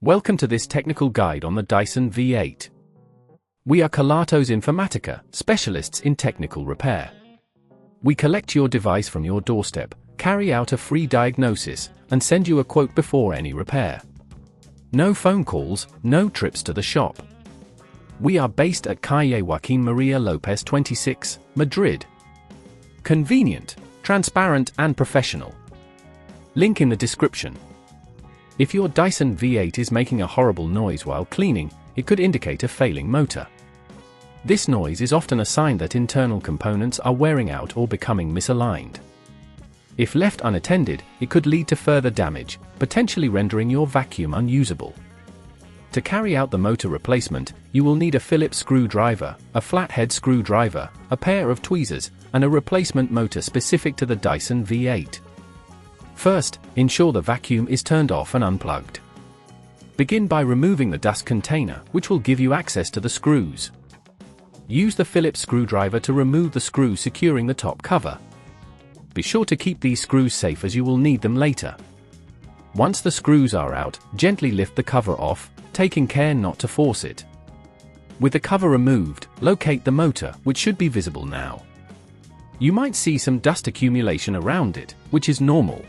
Welcome to this technical guide on the Dyson V8. We are Kelatos Informatica, specialists in technical repair. We collect your device from your doorstep, carry out a free diagnosis, and send you a quote before any repair. No phone calls, no trips to the shop. We are based at Calle Joaquín María López 26, Madrid. Convenient, transparent and professional. Link in the description. If your Dyson V8 is making a horrible noise while cleaning, it could indicate a failing motor. This noise is often a sign that internal components are wearing out or becoming misaligned. If left unattended, it could lead to further damage, potentially rendering your vacuum unusable. To carry out the motor replacement, you will need a Phillips screwdriver, a flathead screwdriver, a pair of tweezers, and a replacement motor specific to the Dyson V8. First, ensure the vacuum is turned off and unplugged. Begin by removing the dust container, which will give you access to the screws. Use the Phillips screwdriver to remove the screw securing the top cover. Be sure to keep these screws safe as you will need them later. Once the screws are out, gently lift the cover off, taking care not to force it. With the cover removed, locate the motor, which should be visible now. You might see some dust accumulation around it, which is normal.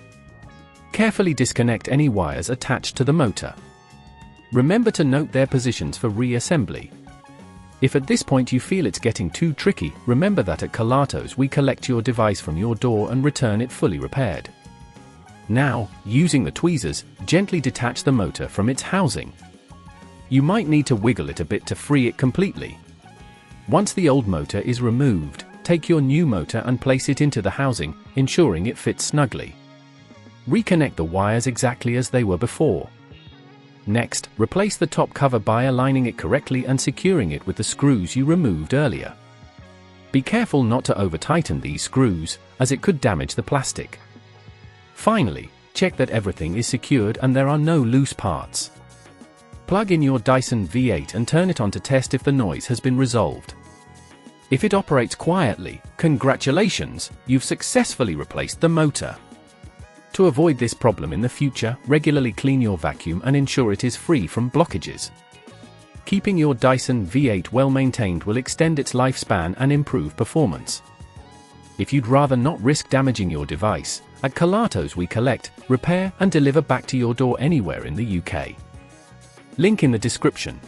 Carefully disconnect any wires attached to the motor. Remember to note their positions for reassembly. If at this point you feel it's getting too tricky, remember that at Kelatos we collect your device from your door and return it fully repaired. Now, using the tweezers, gently detach the motor from its housing. You might need to wiggle it a bit to free it completely. Once the old motor is removed, take your new motor and place it into the housing, ensuring it fits snugly. Reconnect the wires exactly as they were before. Next, replace the top cover by aligning it correctly and securing it with the screws you removed earlier. Be careful not to over-tighten these screws, as it could damage the plastic. Finally, check that everything is secured and there are no loose parts. Plug in your Dyson V8 and turn it on to test if the noise has been resolved. If it operates quietly, congratulations, you've successfully replaced the motor. To avoid this problem in the future, regularly clean your vacuum and ensure it is free from blockages. Keeping your Dyson V8 well maintained will extend its lifespan and improve performance. If you'd rather not risk damaging your device, at Kelatos we collect, repair and deliver back to your door anywhere in the UK. Link in the description.